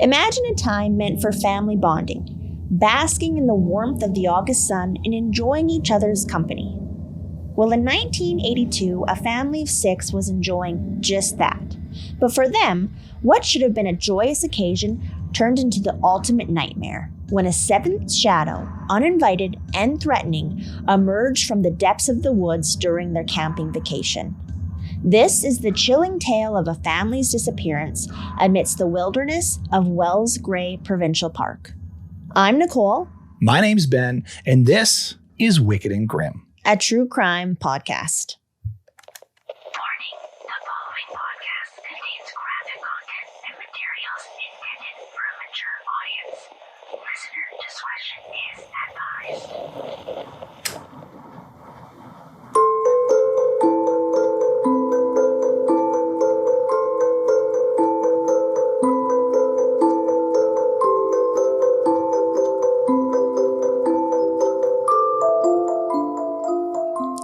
Imagine a time meant for family bonding, basking in the warmth of the August sun and enjoying each other's company. Well, in 1982, a family of 6 was enjoying just that. But for them, what should have been a joyous occasion turned into the ultimate nightmare when a 7th shadow, uninvited and threatening, emerged from the depths of the woods during their camping vacation. This is the chilling tale of a family's disappearance amidst the wilderness of Wells Gray Provincial Park. I'm Nicole. My name's Ben, and this is Wicked and Grim, a true crime podcast. Warning, the following podcast contains graphic content and materials intended for a mature audience. Listener discretion is advised.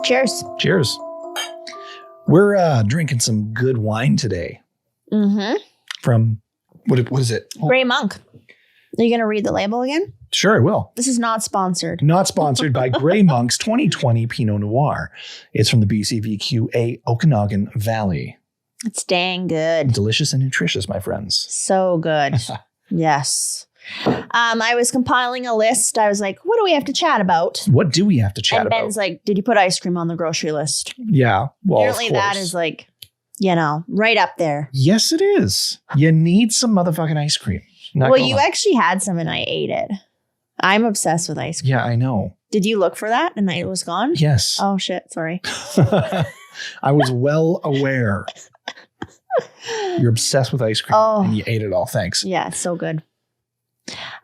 Cheers. Cheers. We're drinking some good wine today. Mm-hmm. From, what is it? Gray Monk. Are you going to read the label again? Sure, I will. This is not sponsored. Not sponsored by Gray Monk's 2020 Pinot Noir. It's from the BCVQA Okanagan Valley. It's dang good. Delicious and nutritious, my friends. So good. Yes. I was compiling a list. I was like, what do we have to chat about? What do we have to chat and about? Ben's like, did you put ice cream on the grocery list? Yeah. Well, apparently of course. that is like, right up there. Yes, it is. You need some motherfucking ice cream. Well, you actually had some and I ate it. I'm obsessed with ice cream. Yeah, I know. Did you look for that and it was gone? Yes. Oh, shit. Sorry. I was well aware. You're obsessed with ice cream and you ate it all. Thanks. Yeah, it's so good.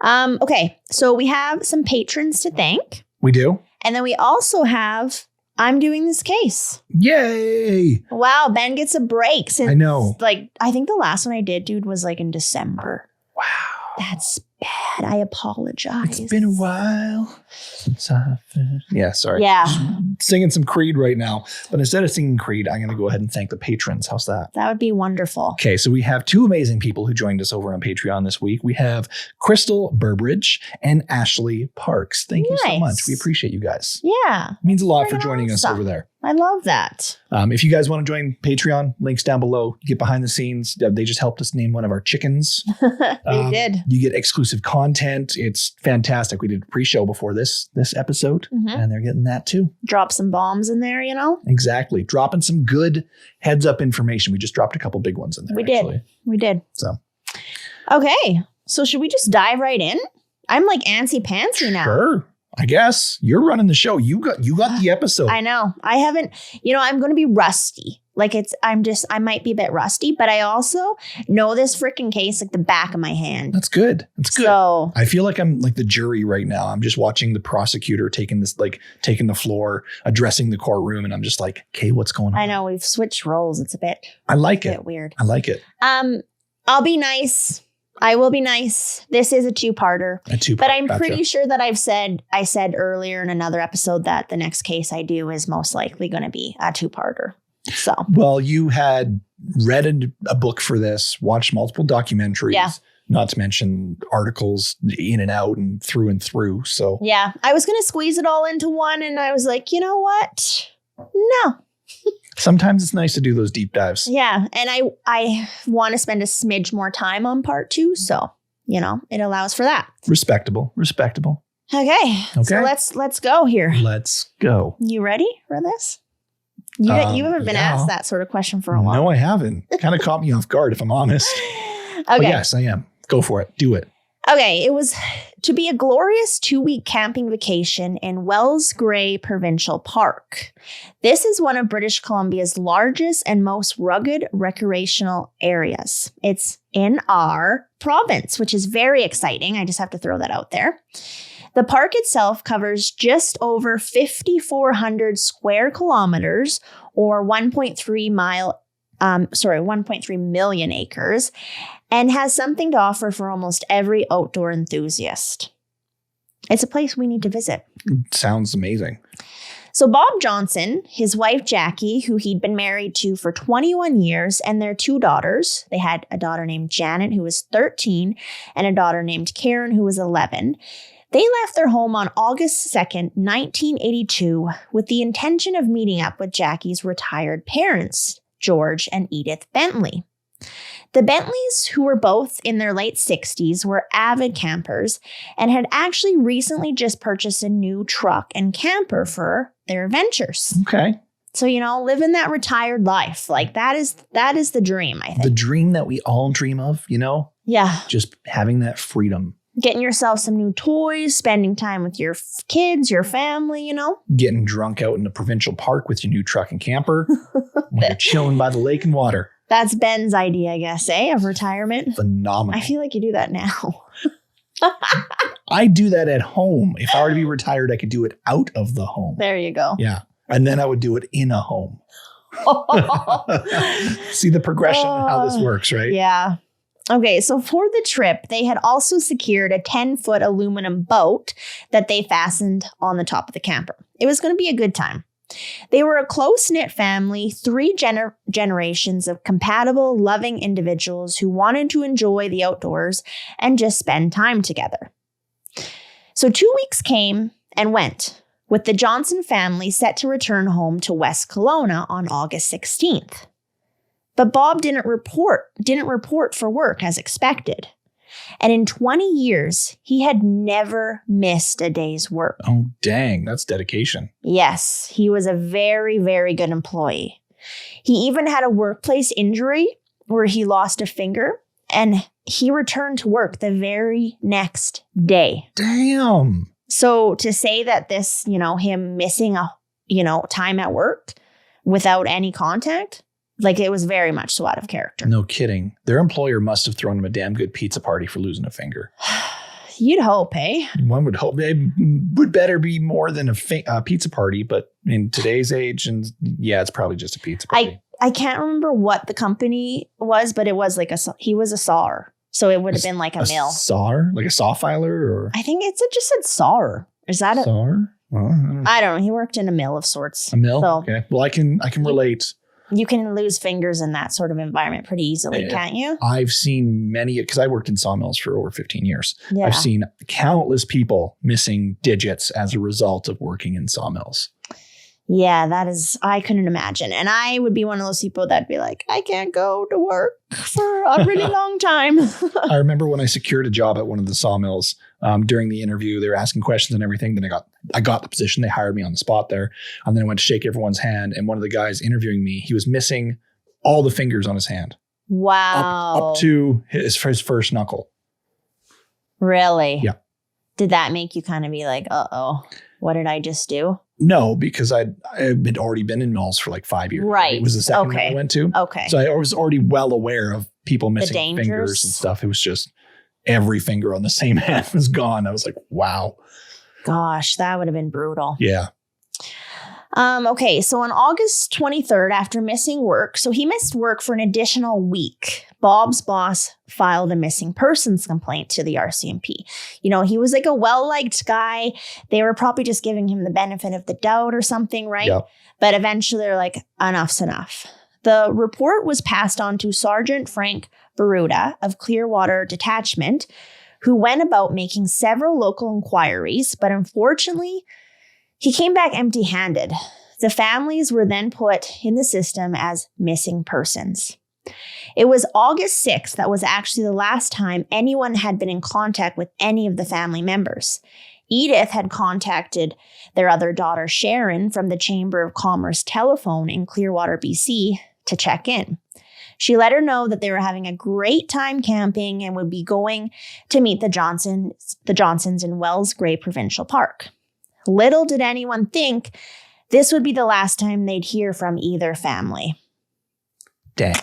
Okay, so we have some patrons to thank. We do? And then we also have I'm doing this case. Yay! Wow, Ben gets a break since I know. I think the last one I did, dude, was in December. Wow. That's bad. I apologize. It's been a while since Yeah, sorry. Yeah. Singing some Creed right now. But instead of singing Creed, I'm going to go ahead and thank the patrons. How's that? That would be wonderful. Okay, so we have 2 amazing people who joined us over on Patreon this week. We have Crystal Burbridge and Ashley Parks. Thank you so much. We appreciate you guys. Yeah. It means a lot for joining us over there. I love that. If you guys want to join Patreon, links down below. You get behind the scenes. They just helped us name one of our chickens. They did. You get exclusive content. It's fantastic. We did a pre-show before this episode, and they're getting that too. Drop some bombs in there, Exactly. Dropping some good heads up information. We just dropped a couple big ones in there. We did. So, okay. So should we just dive right in? I'm like antsy pantsy now. Sure. I guess you're running the show. You got the episode. I know. I haven't, I'm going to be rusty. I might be a bit rusty, but I also know this freaking case like the back of my hand. That's good. That's good. So I feel like I'm like the jury right now. I'm just watching the prosecutor taking the floor, addressing the courtroom. And I'm just like, okay, what's going on? I know we've switched roles. It's a bit weird. I like it. I'll be nice. I will be nice. This is a two-parter. But I'm pretty sure that I said earlier in another episode that the next case I do is most likely going to be a two-parter. So, well, you had read a book for this, watched multiple documentaries, not to mention articles in and out and through. So, yeah, I was going to squeeze it all into one. And I was like, you know what? No. Sometimes it's nice to do those deep dives. Yeah. And I want to spend a smidge more time on part 2. So, it allows for that. Respectable. Okay. So let's go here. Let's go. You ready for this? You haven't been asked that sort of question for a while. No, I haven't. Kind of caught me off guard, if I'm honest. Okay. But yes, I am. Go for it. Do it. Okay. It was to be a glorious 2-week camping vacation in Wells Gray Provincial Park. This is one of British Columbia's largest and most rugged recreational areas. It's in our province, which is very exciting. I just have to throw that out there. The park itself covers just over 5,400 square kilometers or 1.3 million acres and has something to offer for almost every outdoor enthusiast. It's a place we need to visit. Sounds amazing. So Bob Johnson, his wife Jackie, who he'd been married to for 21 years, and their 2 daughters, they had a daughter named Janet, who was 13, and a daughter named Karen, who was 11. They left their home on August 2nd, 1982, with the intention of meeting up with Jackie's retired parents, George and Edith Bentley. The Bentleys, who were both in their late 60s, were avid campers and had actually recently just purchased a new truck and camper for their adventures. Okay. So, living that retired life, like that is the dream, I think. The dream that we all dream of, Yeah. Just having that freedom. Getting yourself some new toys, spending time with your kids, your family, Getting drunk out in the Provincial Park with your new truck and camper when you're chilling by the lake and water. That's Ben's idea, I guess, of retirement. Phenomenal. I feel like you do that now. I do that at home. If I were to be retired, I could do it out of the home. There you go. Yeah. And then I would do it in a home. See the progression of how this works, right? Yeah. Okay, so for the trip, they had also secured a 10-foot aluminum boat that they fastened on the top of the camper. It was going to be a good time. They were a close-knit family, 3 generations of compatible, loving individuals who wanted to enjoy the outdoors and just spend time together. So 2 weeks came and went, with the Johnson family set to return home to West Kelowna on August 16th. But Bob didn't report for work as expected. And in 20 years, he had never missed a day's work. Oh, dang. That's dedication. Yes, he was a very, very good employee. He even had a workplace injury where he lost a finger, and he returned to work the very next day. Damn. So to say that this, him missing time at work without any contact, like it was very much so out of character. No kidding. Their employer must have thrown him a damn good pizza party for losing a finger. You'd hope, eh? One would hope. It would better be more than a pizza party, but in today's age, and yeah, it's probably just a pizza party. I can't remember what the company was, but it was he was a SAR. So it would have been like a mill. SAR? Like a saw filer? Or I think it just said SAR. Is that SAR? Well, I don't know. He worked in a mill of sorts. A mill? So okay. Well, I can relate. You can lose fingers in that sort of environment pretty easily, can't you? I've seen many, because I worked in sawmills for over 15 years. Yeah. I've seen countless people missing digits as a result of working in sawmills. Yeah, I couldn't imagine. And I would be one of those people that'd be like, I can't go to work for a really long time. I remember when I secured a job at one of the sawmills, during the interview, they were asking questions and everything. Then I got the position. They hired me on the spot there. And then I went to shake everyone's hand. And one of the guys interviewing me, he was missing all the fingers on his hand. Wow. Up to his first knuckle. Really? Yeah. Did that make you kind of be like, uh-oh, what did I just do? No, because I had already been in mills for like 5 years. Right. It was the second one I went to. Okay. So I was already well aware of people missing dangers. fingers and stuff. It was just every finger on the same hand was gone. I was like, wow. Gosh, that would have been brutal. Yeah. Okay, so on August 23rd, after missing work, so he missed work for an additional week, Bob's boss filed a missing persons complaint to the RCMP. He was like a well-liked guy. They were probably just giving him the benefit of the doubt or something, right? Yep. But eventually they're like, enough's enough. The report was passed on to Sergeant Frank Baruda of Clearwater Detachment, who went about making several local inquiries, but unfortunately, he came back empty-handed. The families were then put in the system as missing persons. It was August 6th that was actually the last time anyone had been in contact with any of the family members. Edith had contacted their other daughter, Sharon, from the Chamber of Commerce telephone in Clearwater, BC, to check in. She let her know that they were having a great time camping and would be going to meet the Johnsons in Wells Gray Provincial Park. Little did anyone think this would be the last time they'd hear from either family. Dang.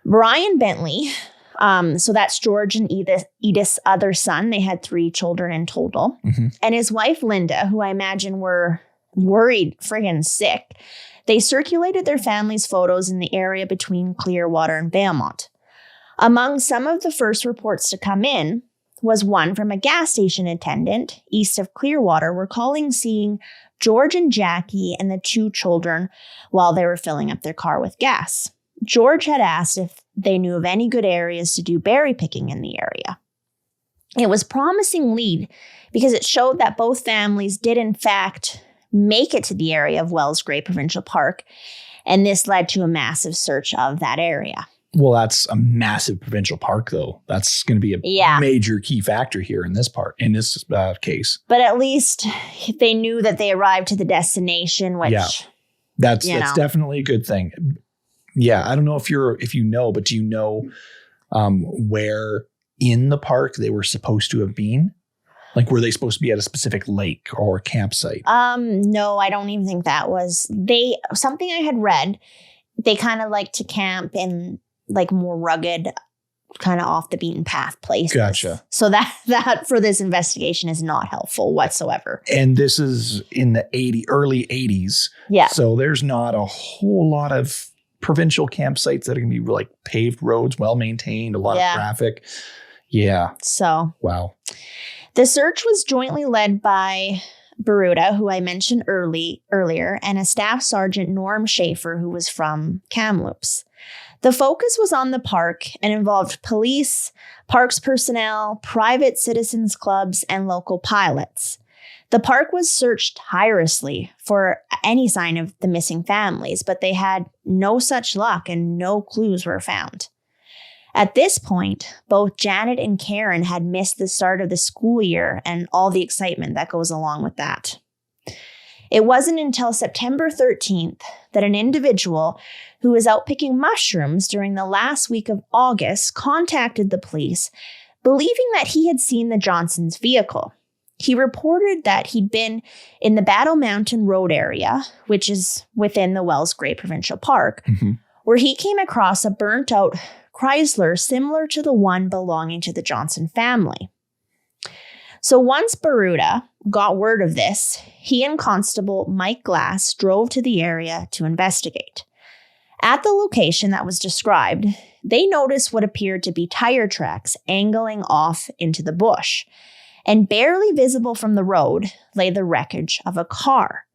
Brian Bentley, so that's George and Edith's other son. They had 3 children in total. Mm-hmm. And his wife, Linda, who I imagine were worried friggin' sick, they circulated their family's photos in the area between Clearwater and Valemount. Among some of the first reports to come in was one from a gas station attendant east of Clearwater recalling seeing George and Jackie and the 2 children while they were filling up their car with gas. George had asked if they knew of any good areas to do berry picking in the area. It was a promising lead because it showed that both families did in fact make it to the area of Wells Gray Provincial Park, and this led to a massive search of that area. Well, that's a massive provincial park, though. That's going to be a major key factor here in this case. But at least they knew that they arrived to the destination, which that's definitely a good thing. Yeah, I don't know if you know, but do you know where in the park they were supposed to have been? Like, were they supposed to be at a specific lake or campsite? No, I don't even think that was something I had read. They kind of like to camp in like more rugged, kind of off the beaten path places. Gotcha. So that for this investigation is not helpful whatsoever. And this is in the early 80s. Yeah. So there's not a whole lot of provincial campsites that are going to be like paved roads, well maintained, a lot of traffic. Yeah. So. Wow. The search was jointly led by Baruta, who I mentioned earlier, and a staff sergeant, Norm Schaefer, who was from Kamloops. The focus was on the park and involved police, parks personnel, private citizens clubs, and local pilots. The park was searched tirelessly for any sign of the missing families, but they had no such luck and no clues were found. At this point, both Janet and Karen had missed the start of the school year and all the excitement that goes along with that. It wasn't until September 13th that an individual who was out picking mushrooms during the last week of August contacted the police, believing that he had seen the Johnsons' vehicle. He reported that he'd been in the Battle Mountain Road area, which is within the Wells Gray Provincial Park, where he came across a burnt-out Chrysler similar to the one belonging to the Johnson family. So once Baruta got word of this, he and Constable Mike Glass drove to the area to investigate. At the location that was described, they noticed what appeared to be tire tracks angling off into the bush, and barely visible from the road lay the wreckage of a car,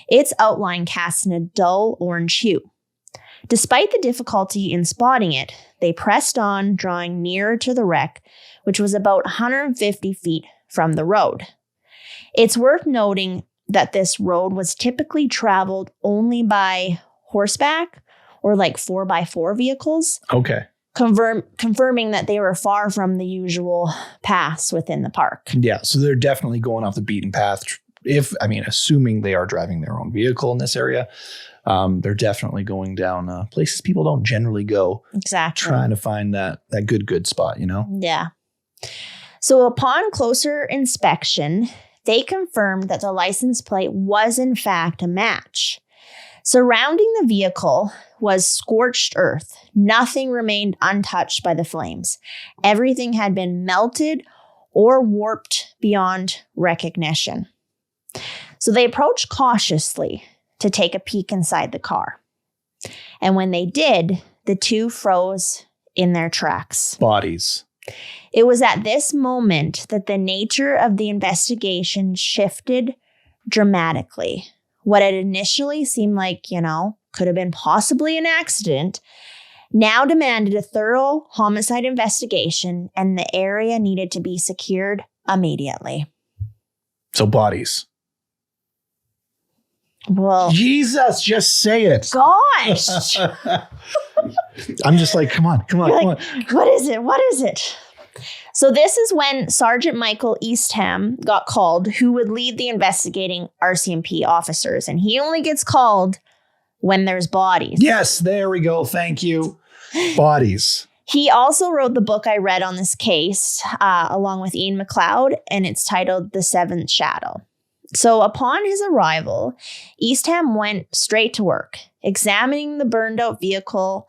its outline cast in a dull orange hue. Despite the difficulty in spotting it, they pressed on, drawing nearer to the wreck, which was about 150 feet from the road. It's worth noting that this road was typically traveled only by horseback or like 4x4 vehicles. Okay. Confirming that they were far from the usual paths within the park. Yeah, so they're definitely going off the beaten path. Assuming they are driving their own vehicle in this area, they're definitely going down places people don't generally go. Exactly. Trying to find that good spot, you know? Yeah. So upon closer inspection, they confirmed that the license plate was in fact a match. Surrounding the vehicle was scorched earth. Nothing remained untouched by the flames. Everything had been melted or warped beyond recognition. So they approached cautiously to take a peek inside the car. And when they did, the two froze in their tracks. Bodies. It was at this moment that the nature of the investigation shifted dramatically. What had initially seemed like, could have been possibly an accident, now demanded a thorough homicide investigation, and the area needed to be secured immediately. So bodies. Well, Jesus, just say it. Gosh. I'm just like, come on. What is it? So this is when Sergeant Michael Eastham got called, who would lead the investigating RCMP officers. And he only gets called when there's bodies. Yes, there we go. Thank you. Bodies. He also wrote the book I read on this case, along with Ian McLeod, and it's titled The Seventh Shadow. So upon his arrival, Eastham went straight to work, examining the burned out vehicle,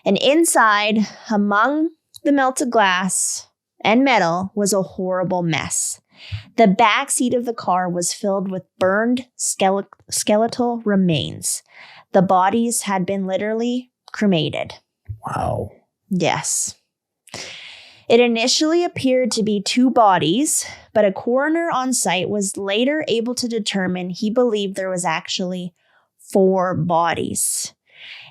and inside, among the melted glass and metal, was a horrible mess. The back seat of the car was filled with burned skeletal remains. The bodies had been literally cremated. Wow. Yes. It initially appeared to be 2 bodies, but a coroner on site was later able to determine he believed there was actually 4 bodies.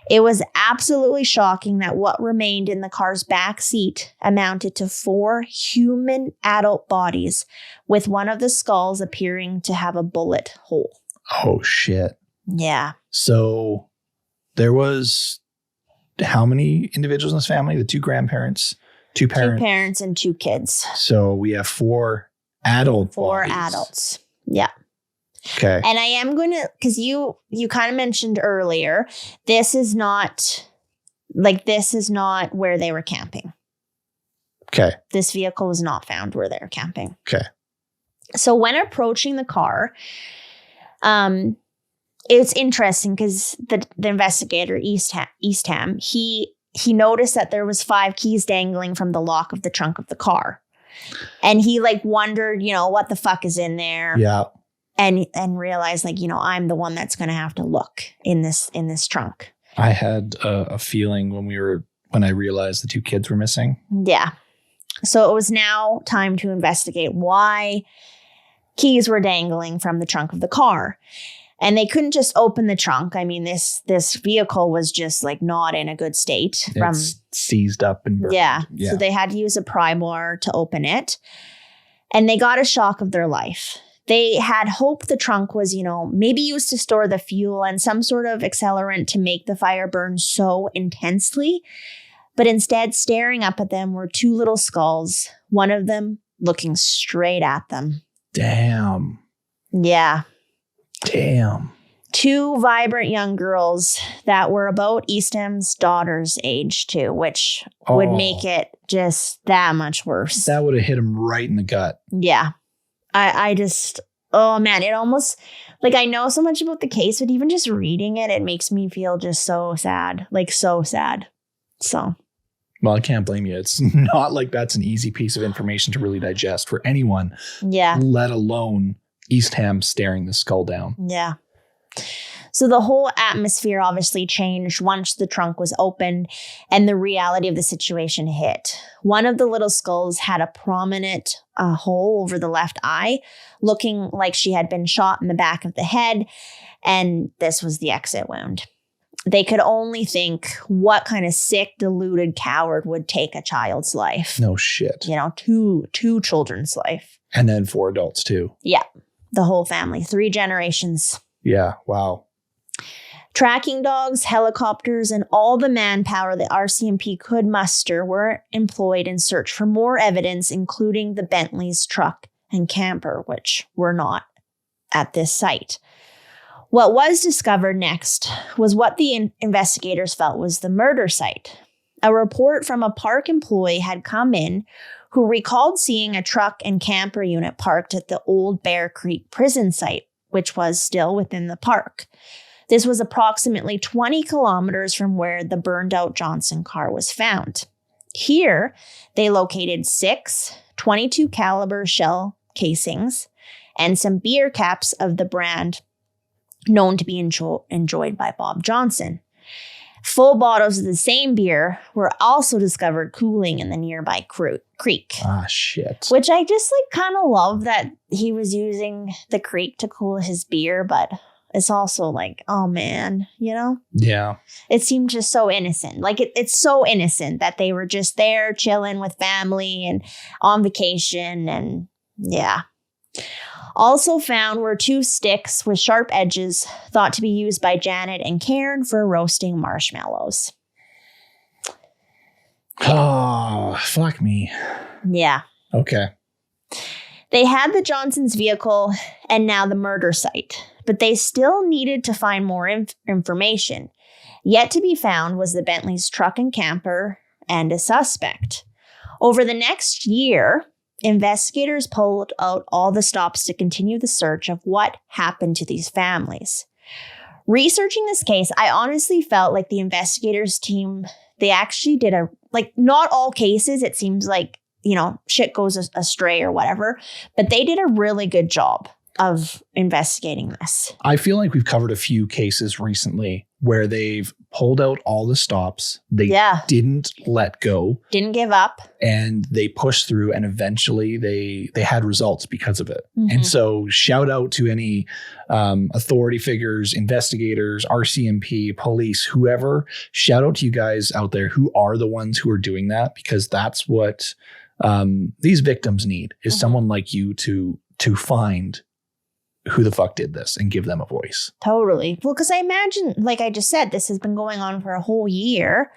It was absolutely shocking that what remained in the car's back seat amounted to 4 human adult bodies, with one of the skulls appearing to have a bullet hole. Oh, shit. Yeah. So there was how many individuals in this family? The 2 grandparents, 2 parents. 2 parents and 2 kids. So we have 4 adult 4 bodies. adults. Yeah. Okay. And I am going to, because you kind of mentioned earlier, this is not where they were camping. Okay. This vehicle was not found where they were camping. Okay. So when approaching the car, it's interesting because the investigator, Eastham, he noticed that there was 5 keys dangling from the lock of the trunk of the car. And he wondered, what the fuck is in there? Yeah. And realized I'm the one that's going to have to look in this trunk. I had a feeling when I realized the 2 kids were missing. Yeah. So it was now time to investigate why keys were dangling from the trunk of the car. And they couldn't just open the trunk. I mean, this vehicle was just not in a good state. It's seized up and burned. Yeah. So they had to use a pry bar to open it. And they got a shock of their life. They had hoped the trunk was, maybe used to store the fuel and some sort of accelerant to make the fire burn so intensely. But instead, staring up at them were 2 little skulls, one of them looking straight at them. Damn. Yeah. Damn. 2 vibrant young girls that were about Eastham's daughter's age too, which would make it just that much worse. That would have hit him right in the gut. Yeah. I just, oh man, it almost, I know so much about the case, but even just reading it, it makes me feel just so sad. So sad. So. Well, I can't blame you. It's not like that's an easy piece of information to really digest for anyone. Yeah. Let alone Eastham staring the skull down. Yeah. So the whole atmosphere obviously changed once the trunk was opened and the reality of the situation hit. One of the little skulls had a prominent hole over the left eye, looking like she had been shot in the back of the head, and this was the exit wound. They could only think what kind of sick, deluded coward would take a child's life. No shit. 2 children's life. And then 4 adults too. Yeah. The whole family, 3 generations. Yeah. Wow. Tracking dogs, helicopters, and all the manpower the RCMP could muster were employed in search for more evidence, including the Bentley's truck and camper, which were not at this site. What was discovered next was what the investigators felt was the murder site. A report from a park employee had come in who recalled seeing a truck and camper unit parked at the old Bear Creek prison site, which was still within the park. This was approximately 20 kilometers from where the burned out Johnson car was found. Here, they located 6 .22 caliber shell casings and some beer caps of the brand known to be enjoyed by Bob Johnson. Full bottles of the same beer were also discovered cooling in the nearby creek. Ah, shit. Which I just kind of love that he was using the creek to cool his beer, but it's also oh man, Yeah. It seemed just so innocent. It's so innocent that they were just there chilling with family and on vacation, and yeah. Also found were 2 sticks with sharp edges thought to be used by Janet and Karen for roasting marshmallows. Oh, fuck me. Yeah. Okay. They had the Johnson's vehicle and now the murder site, but they still needed to find more information. Yet to be found was the Bentley's truck and camper and a suspect. Over the next year, investigators pulled out all the stops to continue the search of what happened to these families. Researching this case, I honestly felt like the investigators team, they actually did not all cases, it seems like, shit goes astray or whatever, but they did a really good job. of investigating this. I feel like we've covered a few cases recently where they've pulled out all the stops. They didn't let go. Didn't give up. And they pushed through, and eventually they had results because of it. And so shout out to any authority figures, investigators, RCMP, police, whoever. Shout out to you guys out there who are the ones who are doing that, because that's what these victims need, is someone like you to find who the fuck did this and give them a voice. Totally. Well, because I imagine, like I just said, this has been going on for a whole year,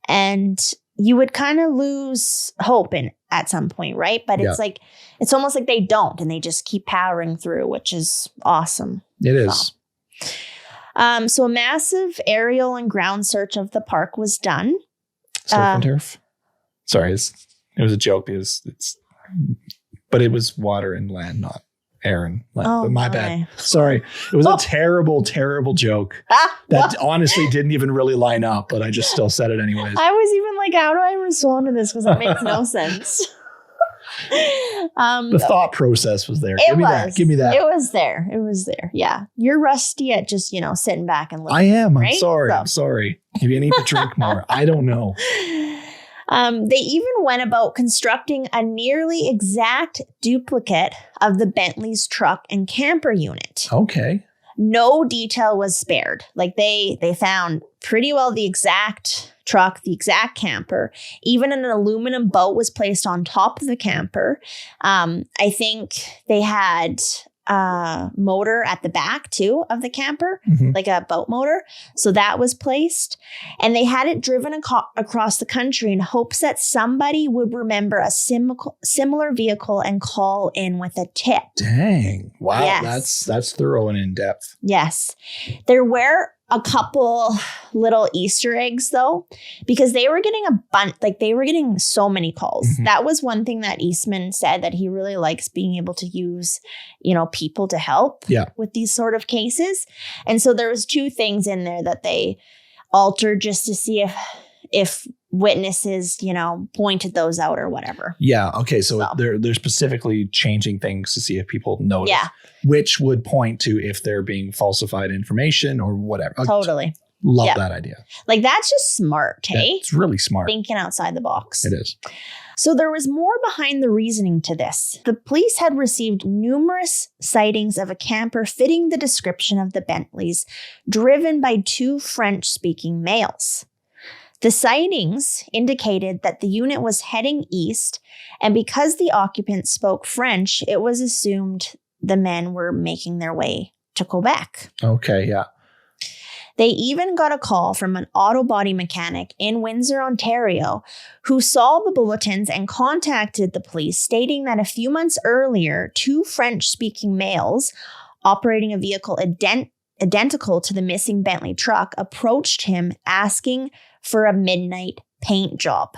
and you would kind of lose hope at some point, right? But it's like, it's almost like they don't, and they just keep powering through, which is awesome. It is. So a massive aerial and ground search of the park was done. Surf and turf? Sorry, it was a joke because but it was water and land, not air and land. Oh, but my bad. Sorry. It was a terrible, terrible joke that honestly didn't even really line up, but I just still said it anyways. I was even like, how do I respond to this? Because it makes no sense. The thought process was there. Give me that. It was there. Yeah. You're rusty at just, sitting back and listening. I am. Right? I'm sorry. Maybe I need to drink more. I don't know. They even went about constructing a nearly exact duplicate of the Bentley's truck and camper unit. Okay. No detail was spared. Like they found pretty well the exact truck, the exact camper. Even an aluminum boat was placed on top of the camper. I think they had a motor at the back too of the camper, like a boat motor. So that was placed, and they had it driven across the country in hopes that somebody would remember a similar vehicle and call in with a tip. Dang. Wow. Yes. That's thorough and in depth. Yes. There were a couple little Easter eggs though, because they were getting they were getting so many calls. That was one thing that Eastman said, that he really likes being able to use, people to help with these sort of cases. And so there was two things in there that they altered just to see if witnesses, pointed those out or whatever. Yeah. Okay. So they're specifically changing things to see if people notice, which would point to if they're being falsified information or whatever. Totally. Love that idea. Like, that's just smart, hey? It's really smart. Thinking outside the box. It is. So there was more behind the reasoning to this. The police had received numerous sightings of a camper fitting the description of the Bentleys, driven by two French-speaking males. The sightings indicated that the unit was heading east, and because the occupants spoke French, it was assumed the men were making their way to Quebec. Okay, yeah. They even got a call from an auto body mechanic in Windsor, Ontario, who saw the bulletins and contacted the police, stating that a few months earlier, two French-speaking males operating a vehicle identical to the missing Bentley truck approached him asking for a midnight paint job.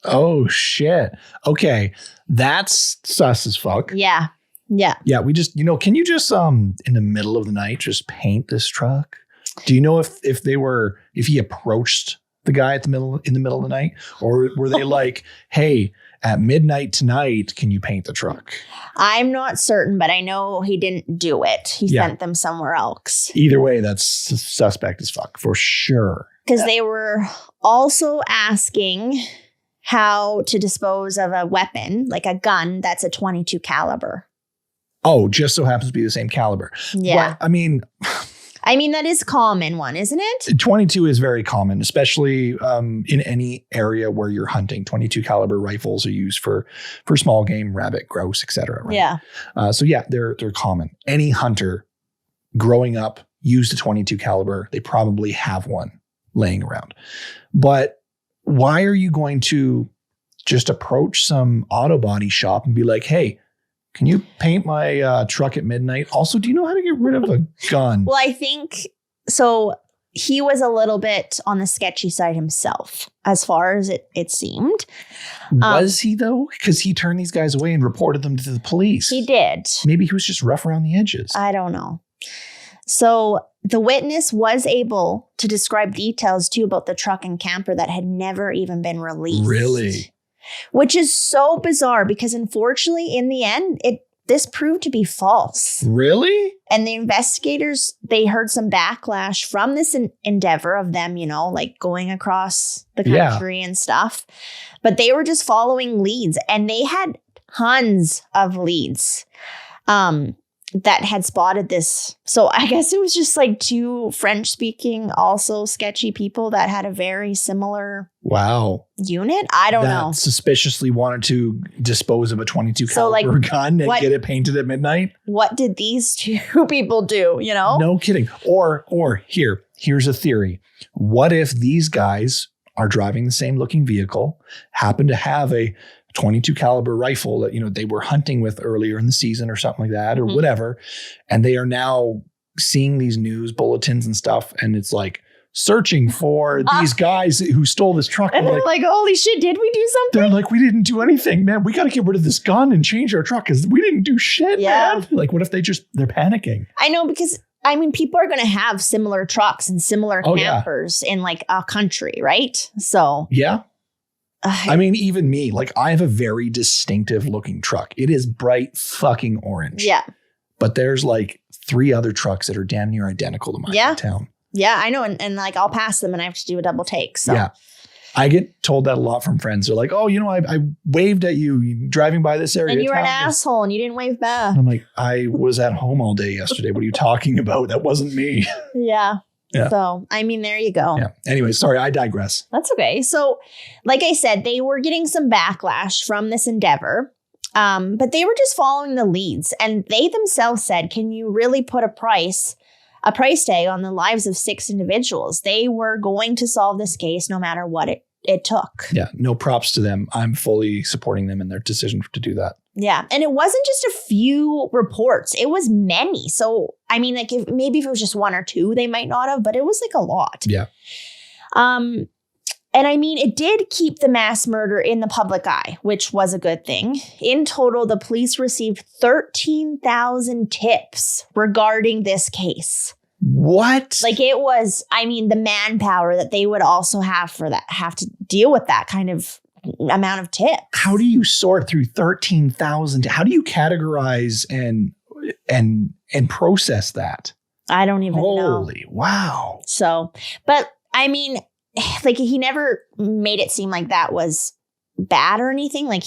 Oh, shit. Okay. That's sus as fuck. Yeah. Yeah. Yeah. We just, can you just, in the middle of the night, just paint this truck? Do you know if he approached the guy in the middle of the night, or were they like, hey, at midnight tonight, can you paint the truck? I'm not certain, but I know he didn't do it. He sent them somewhere else. Either way, that's suspect as fuck for sure. Because they were also asking how to dispose of a weapon, like a gun that's a .22 caliber. Oh, just so happens to be the same caliber. Yeah. But, I mean, that is common one, isn't it? 22 is very common, especially in any area where you're hunting. 22 caliber rifles are used for small game, rabbit, grouse, etc. Right? Yeah. So yeah, they're common. Any hunter growing up used a 22 caliber. They probably have one laying around. But why are you going to just approach some auto body shop and be like, hey, can you paint my truck at midnight? Also, do you know how to get rid of a gun? Well, I think so. He was a little bit on the sketchy side himself, as far as it seemed. Was he, though? Because he turned these guys away and reported them to the police. He did. Maybe he was just rough around the edges. I don't know. So the witness was able to describe details, too, about the truck and camper that had never even been released. Really? Which is so bizarre because, unfortunately, in the end, this proved to be false. Really? And the investigators, they heard some backlash from this endeavor of them, like going across the country and stuff. But they were just following leads, and they had tons of leads that had spotted this. So I guess it was just like two French-speaking, also sketchy people that had a very similar unit. I don't know. Suspiciously wanted to dispose of a 22 caliber gun and get it painted at midnight. What did these two people do? No kidding. Or here's a theory. What if these guys are driving the same looking vehicle, happen to have a 22 caliber rifle that, they were hunting with earlier in the season or something like that, or whatever. And they are now seeing these news bulletins and stuff. And it's like searching for these guys who stole this truck. And they're like, holy shit, did we do something? They're like, we didn't do anything, man. We got to get rid of this gun and change our truck because we didn't do shit, man. Like, what if they're panicking? I know, because people are going to have similar trucks and similar campers in like a country, right? So yeah. Even me, like I have a very distinctive looking truck. It is bright fucking orange. Yeah. But there's like 3 other trucks that are damn near identical to mine in town. Yeah, I know. And like I'll pass them and I have to do a double take. So yeah. I get told that a lot from friends. They're like, oh, I waved at you driving by this area. And you were an asshole and you didn't wave back. And I'm like, I was at home all day yesterday. What are you talking about? That wasn't me. Yeah. So, there you go. Yeah. Anyway, sorry, I digress. That's okay. So, like I said, they were getting some backlash from this endeavor, but they were just following the leads. And they themselves said, can you really put a price tag on the lives of 6 individuals? They were going to solve this case no matter what it took. Yeah. No props to them. I'm fully supporting them in their decision to do that. Yeah. And it wasn't just a few reports. It was many. So, if it was just 1 or 2, they might not have, but it was like a lot. Yeah. And it did keep the mass murder in the public eye, which was a good thing. In total, the police received 13,000 tips regarding this case. What? Like it was, the manpower that they would also have to deal with that kind of amount of tips. How do you sort through 13,000? How do you categorize and process that? I don't even know. Holy wow. So, but he never made it seem like that was bad or anything. Like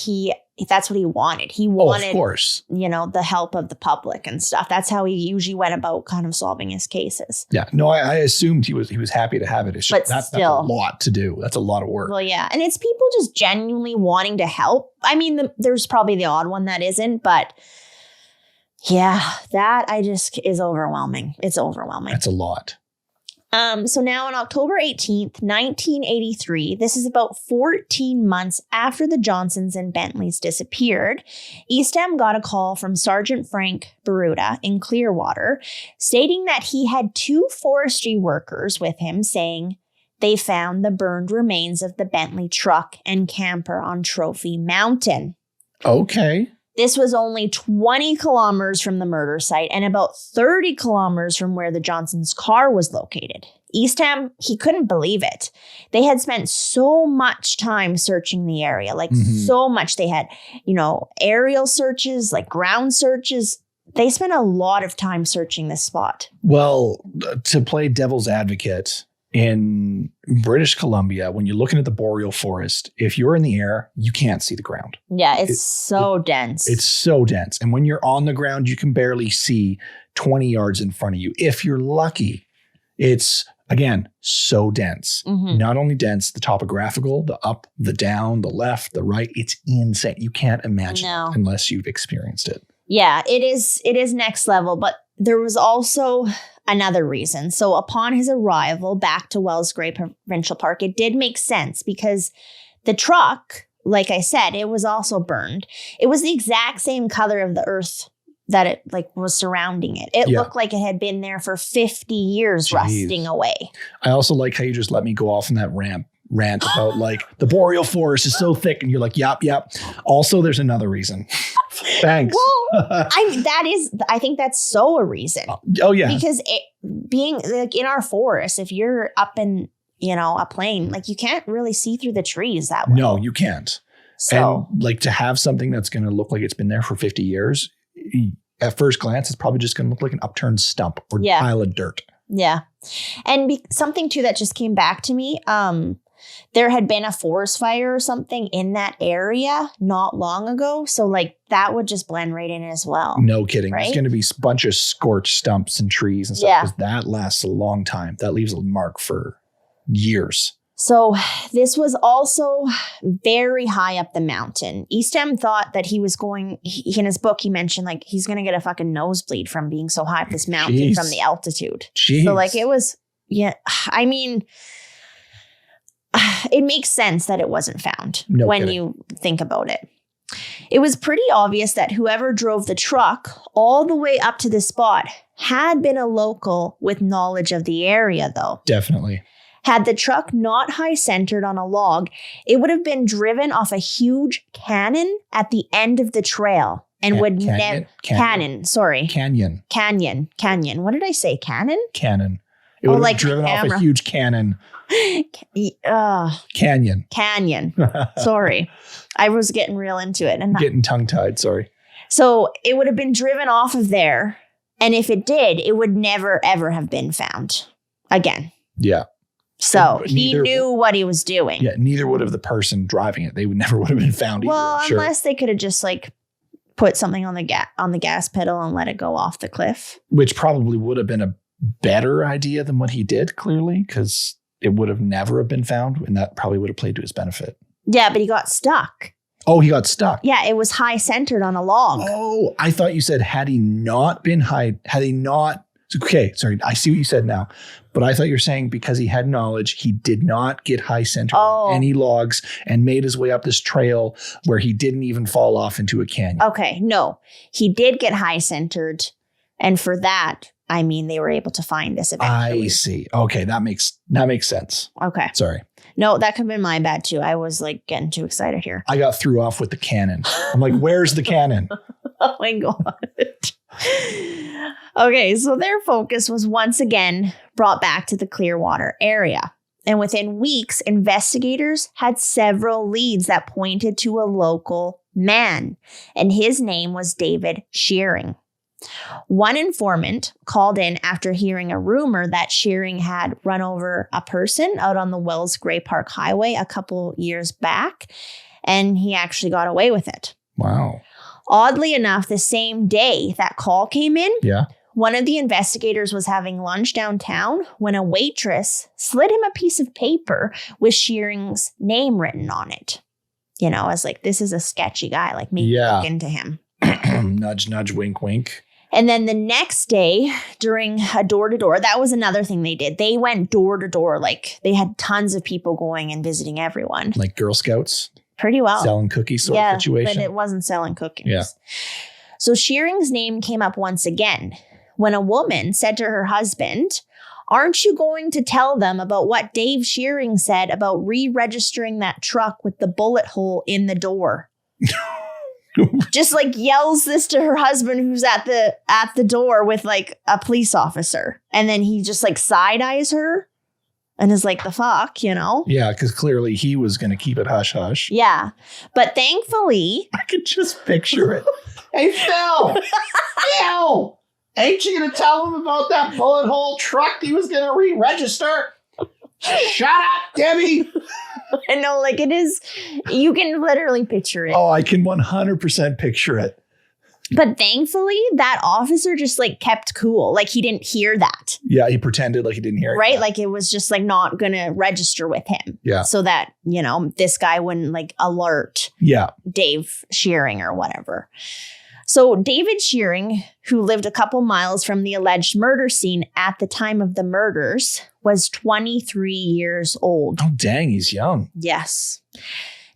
that's what he wanted. He wanted, of course, the help of the public and stuff. That's how he usually went about kind of solving his cases. Yeah. No, I assumed he was happy to have it. It's just, that's a lot to do. That's a lot of work. Well, yeah. And it's people just genuinely wanting to help. There's probably the odd one that isn't, but yeah, that is overwhelming. It's overwhelming. That's a lot. So now on October 18th, 1983, this is about 14 months after the Johnsons and Bentleys disappeared, Eastham got a call from Sergeant Frank Baruta in Clearwater stating that he had 2 forestry workers with him saying they found the burned remains of the Bentley truck and camper on Trophy Mountain. Okay. This was only 20 kilometers from the murder site and about 30 kilometers from where the Johnsons' car was located. Eastham, he couldn't believe it. They had spent so much time searching the area, so much. They had, aerial searches, like ground searches. They spent a lot of time searching this spot. Well, to play devil's advocate, in British Columbia, when you're looking at the boreal forest, if you're in the air, you can't see the ground. Yeah, it's so dense. It's so dense. And when you're on the ground, you can barely see 20 yards in front of you. If you're lucky, it's, again, so dense. Mm-hmm. Not only dense, the topographical, the up, the down, the left, the right, it's insane. You can't imagine it unless you've experienced it. Yeah, it is next level, but there was also another reason. So upon his arrival back to Wells Gray Provincial Park, it did make sense because the truck, like I said, it was also burned. It was the exact same color of the earth that it was surrounding it. It looked like it had been there for 50 years, rusting away. I also like how you just let me go off on that rant about the boreal forest is so thick and you're like, yep. Also, there's another reason. Thanks. Well, I think that's so a reason. Oh yeah. Because being in our forest, if you're up in, a plane, you can't really see through the trees that way. No, you can't. So, and to have something that's going to look like it's been there for 50 years, at first glance, it's probably just going to look like an upturned stump or pile of dirt. Yeah. And something too that just came back to me, there had been a forest fire or something in that area not long ago. So like that would just blend right in as well. No kidding. Right? There's going to be a bunch of scorched stumps and trees and stuff because that lasts a long time. That leaves a mark for years. So this was also very high up the mountain. Eastham thought that he was going, in his book, he mentioned like he's going to get a fucking nosebleed from being so high up this mountain from the altitude. Jeez. So like it was, I mean, it makes sense that it wasn't found when you think about it. It was pretty obvious that whoever drove the truck all the way up to this spot had been a local with knowledge of the area, though. Definitely. Had the truck not high-centered on a log, it would have been driven off a huge cannon at the end of the trail and would never... Canyon. What did I say? Cannon? Cannon. It would have been driven off a huge cannon. Canyon. Sorry. I was getting real into it. And getting tongue-tied, sorry. So it would have been driven off of there. And if it did, it would never, ever have been found again. Yeah. So he knew what he was doing. Yeah, neither would have the person driving it. They would never would have been found either. Well, unless they could have just like put something on the gas pedal and let it go off the cliff. Which probably would have been a better idea than what he did, clearly, because it would have never have been found, and that probably would have played to his benefit. Yeah, but he got stuck. Oh, he got stuck. Yeah, it was high centered on a log. Oh, I thought you said had he not... Okay, sorry, I see what you said now. But I thought you were saying because he had knowledge, he did not get high centered on any logs and made his way up this trail where he didn't even fall off into a canyon. Okay, no. He did get high centered. And for that, I mean, they were able to find this eventually. I see. Okay, that makes sense. Okay. Sorry. No, that could have been my bad too. I was like getting too excited here. I got threw off with the cannon. I'm like, where's the cannon? Oh my God. Okay, so their focus was once again brought back to the Clearwater area. And within weeks, investigators had several leads that pointed to a local man, and his name was David Shearing. One informant called in after hearing a rumor that Shearing had run over a person out on the Wells Gray Park Highway a couple years back, and he actually got away with it. Wow. Oddly enough, the same day that call came in, yeah, one of the investigators was having lunch downtown when a waitress slid him a piece of paper with Shearing's name written on it. You know, I was like, this is a sketchy guy. Like, maybe look into him. Nudge, nudge, wink, wink. And then the next day during a door-to-door, that was another thing they did. They went door-to-door. Like, they had tons of people going and visiting everyone. Like Girl Scouts? Pretty well. Selling cookies sort of situation? But it wasn't selling cookies. Yeah. So Shearing's name came up once again when a woman said to her husband, "Aren't you going to tell them about what Dave Shearing said about re-registering that truck with the bullet hole in the door?" Just like yells this to her husband who's at the door with like a police officer. And then he just like side eyes her and is like, the fuck, you know? Yeah, because clearly he was going to keep it hush hush. Yeah. But thankfully, I could just picture it. Hey, Phil! Phil! Ain't you going to tell him about that bullet hole truck he was going to re-register? Shut up, Debbie! I know, like it is, you can literally picture it. Oh, I can 100% picture it. But thankfully, that officer just like kept cool. Like he didn't hear that. Yeah, he pretended like he didn't hear it. Right? Like it was just like not going to register with him. Yeah. So that, you know, this guy wouldn't like alert Dave Shearing or whatever. So David Shearing, who lived a couple miles from the alleged murder scene at the time of the murders, was 23 years old. Oh, dang, he's young. Yes.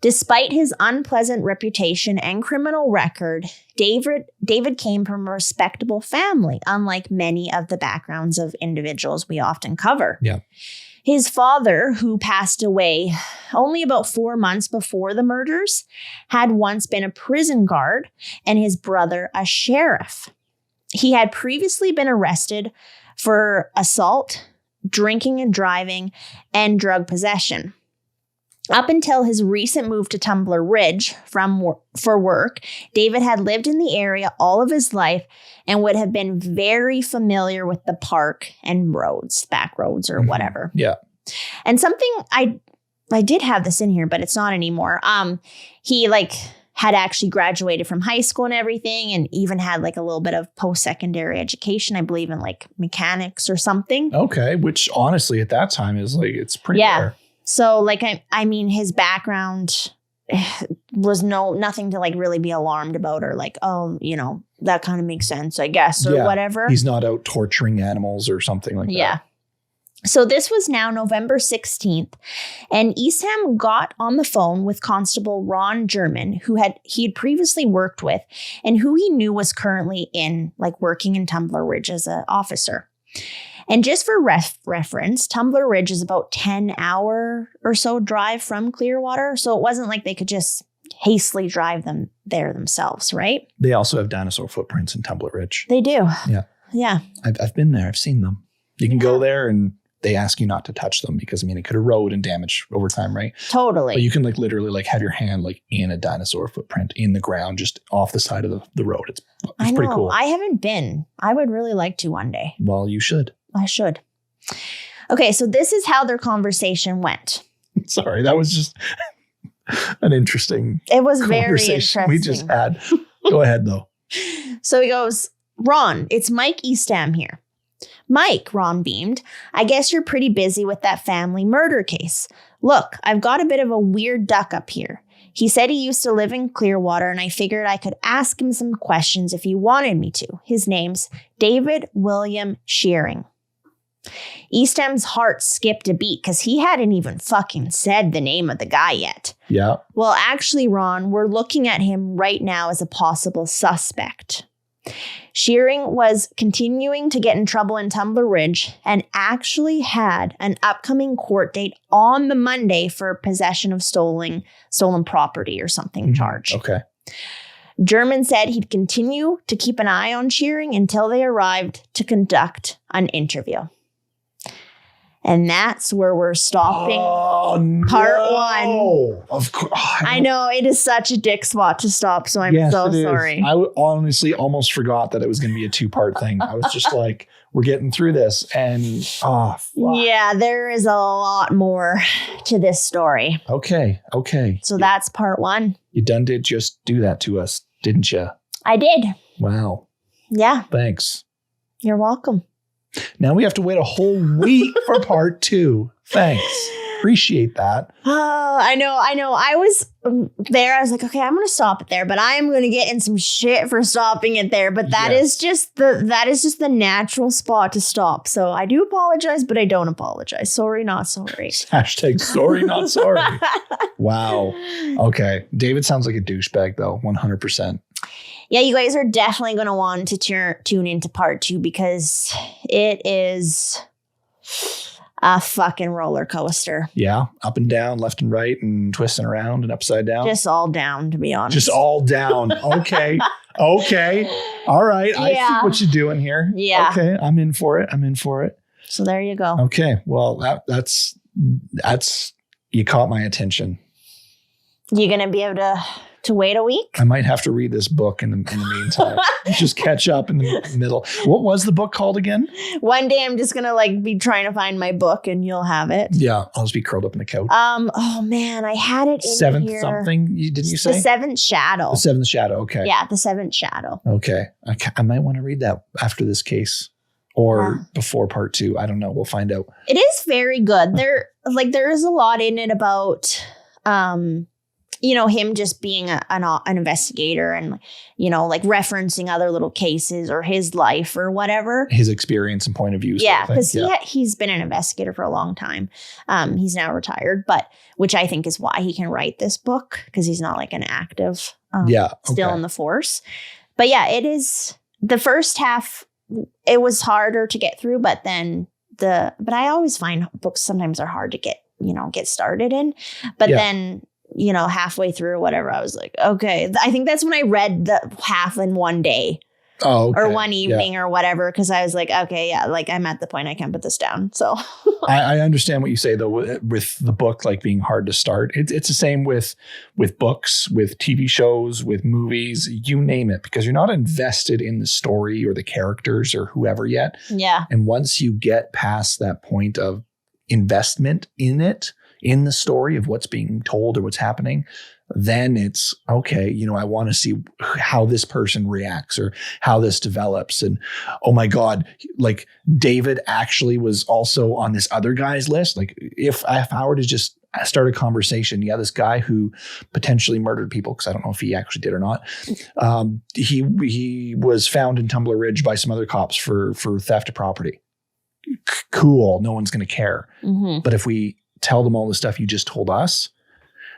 Despite his unpleasant reputation and criminal record, David came from a respectable family, unlike many of the backgrounds of individuals we often cover. Yeah. His father, who passed away only about 4 months before the murders, had once been a prison guard, and his brother a sheriff. He had previously been arrested for assault, drinking and driving, and drug possession. Up until his recent move to Tumbler Ridge for work, David had lived in the area all of his life and would have been very familiar with the park and roads, back roads or whatever. Yeah. And something I did have this in here, but it's not anymore. He had actually graduated from high school and everything, and even had like a little bit of post-secondary education, I believe in like mechanics or something. Okay. Which honestly at that time is like, it's pretty rare. So like, I mean, his background was nothing to like really be alarmed about or like, oh, you know, that kind of makes sense, I guess, or whatever. He's not out torturing animals or something like that. Yeah. So this was now November 16th, and Eastham got on the phone with Constable Ron German, who he had previously worked with and who he knew was currently working in Tumbler Ridge as an officer. And just for reference, Tumbler Ridge is about 10-hour or so drive from Clearwater. So it wasn't like they could just hastily drive them there themselves, right? They also have dinosaur footprints in Tumbler Ridge. They do. Yeah. Yeah. I've been there. I've seen them. You can go there and they ask you not to touch them because, I mean, it could erode and damage over time, right? Totally. But you can literally have your hand in a dinosaur footprint in the ground, just off the side of the road. It's pretty cool. I haven't been. I would really like to one day. Well, you should. I should. Okay, so this is how their conversation went. Sorry, that was just an interesting It was very conversation interesting. we just had. Go ahead, though. So he goes, Ron, it's Mike Eastham here. Mike, Ron beamed, I guess you're pretty busy with that family murder case. Look, I've got a bit of a weird duck up here. He said he used to live in Clearwater, and I figured I could ask him some questions if he wanted me to. His name's David William Shearing. Eastham's heart skipped a beat because he hadn't even fucking said the name of the guy yet. Yeah. Well, actually, Ron, we're looking at him right now as a possible suspect. Shearing was continuing to get in trouble in Tumbler Ridge and actually had an upcoming court date on the Monday for possession of stolen property or something charged. Okay. German said he'd continue to keep an eye on Shearing until they arrived to conduct an interview. And that's where we're stopping part one. Of course. I know it is such a dick spot to stop, so I'm so sorry. I honestly almost forgot that it was going to be a 2-part thing. I was just like, we're getting through this. And, yeah, there is a lot more to this story. Okay. So that's part one. You done did just do that to us, didn't you? I did. Wow. Yeah. Thanks. You're welcome. Now we have to wait a whole week for part 2. Thanks. Appreciate that. I know. I was there. I was like, okay, I'm going to stop it there, but I'm going to get in some shit for stopping it there. But that is just the natural spot to stop. So I do apologize, but I don't apologize. Sorry, not sorry. Hashtag sorry, not sorry. Wow. Okay. David sounds like a douchebag though. 100%. Yeah, you guys are definitely going to want to tune into part 2 because it is a fucking roller coaster. Yeah. Up and down, left and right, and twisting around and upside down. Just all down, to be honest. Just all down. Okay. Okay. All right. I see what you're doing here. Yeah. Okay. I'm in for it. So there you go. Okay. Well, that's you caught my attention. You going to be able to wait a week? I might have to read this book in the meantime. Just catch up in the middle. What was the book called again? One day I'm just gonna be trying to find my book and you'll have it. Yeah, I'll just be curled up in the couch. Oh man, I had it in Seventh here. something? Didn't you say? The Seventh Shadow. The Seventh Shadow. Okay. Yeah, The Seventh Shadow. Okay. I might want to read that after this case or before part 2. I don't know. We'll find out. It is very good. There is a lot in it about him just being an investigator and, referencing other little cases or his life or whatever. His experience and point of view. Yeah, because he's been an investigator for a long time. He's now retired, which I think is why he can write this book because he's not like an active, still in the force. But yeah, it is the first half. It was harder to get through, but then but I always find books sometimes are hard to get started in. But then, halfway through or whatever, I was like, okay. I think that's when I read the half in one day. Oh, okay. or one evening or whatever. Cause I was like, okay, yeah, like I'm at the point I can't put this down. So I understand what you say though with the book like being hard to start. It's the same with books, with TV shows, with movies, you name it, because you're not invested in the story or the characters or whoever yet. yeah. And once you get past that point of investment in it, in the story of what's being told or what's happening, then it's okay, I want to see how this person reacts or how this develops. And oh my God, like David actually was also on this other guy's list. Like if I were to just start a conversation, this guy who potentially murdered people, because I don't know if he actually did or not. He was found in Tumbler Ridge by some other cops for theft of property. Cool. No one's going to care. Mm-hmm. But if we tell them all the stuff you just told us,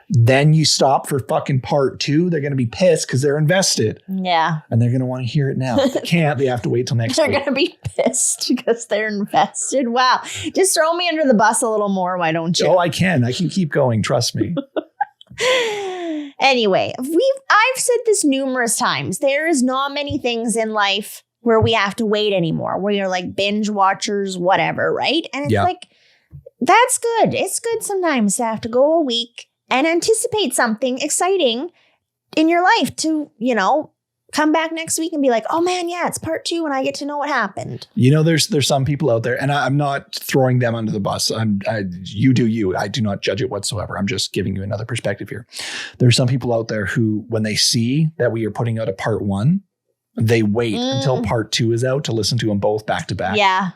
then you stop for fucking part 2. They're going to be pissed because they're invested. Yeah. And they're going to want to hear it now. If they can't, they have to wait till next They're week. going to be pissed because they're invested. Wow. Just throw me under the bus a little more. Why don't you? Oh, I can keep going. Trust me. Anyway, I've said this numerous times. There is not many things in life where we have to wait anymore, where you're like binge watchers, whatever, right? And it's like, that's good. It's good sometimes to have to go a week and anticipate something exciting in your life to, come back next week and be like, oh man, yeah, it's part 2 and I get to know what happened. There's some people out there, and I'm not throwing them under the bus. You do you. I do not judge it whatsoever. I'm just giving you another perspective here. There's some people out there who, when they see that we are putting out a part 1, they wait until part 2 is out to listen to them both back to back. Yeah.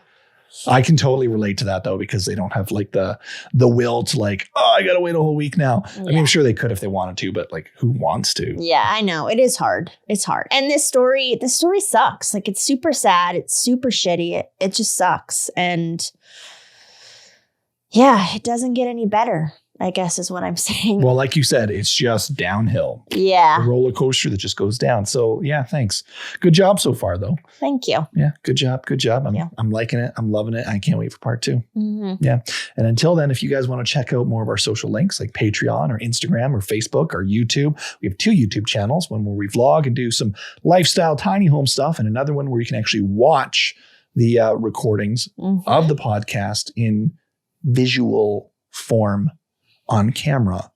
I can totally relate to that though, because they don't have like the will to like, I got to wait a whole week now. Yeah. I mean, I'm sure they could if they wanted to, but like who wants to? Yeah, I know. It is hard. It's hard. And this story sucks. Like it's super sad. It's super shitty. It just sucks. And yeah, it doesn't get any better, I guess is what I'm saying. Well, like you said, it's just downhill. Yeah. A roller coaster that just goes down. So yeah, thanks. Good job so far though. Thank you. Yeah, good job. Good job. I'm liking it. I'm loving it. I can't wait for part 2. Mm-hmm. Yeah. And until then, if you guys want to check out more of our social links like Patreon or Instagram or Facebook or YouTube, we have 2 YouTube channels, one where we vlog and do some lifestyle tiny home stuff, and another one where you can actually watch the recordings of the podcast in visual form on camera.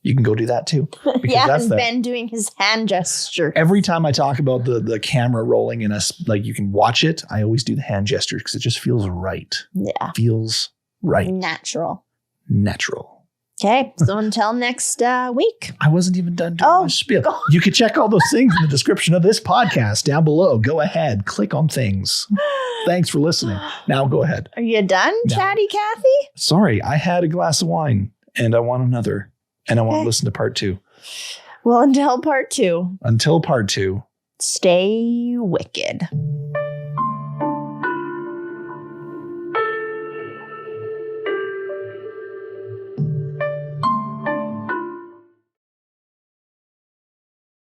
You can go do that too. Yeah, that's Ben doing his hand gesture. Every time I talk about the camera rolling and us, like you can watch it, I always do the hand gesture because it just feels right. Yeah. Feels right. Natural. Okay. So until next week. I wasn't even done doing my spiel. You can check all those things in the description of this podcast down below. Go ahead. Click on things. Thanks for listening. Now go ahead. Are you done, Chatty Cathy? Sorry, I had a glass of wine and I want another. And I want to listen to part 2. Well, until part 2. Until part 2. Stay wicked.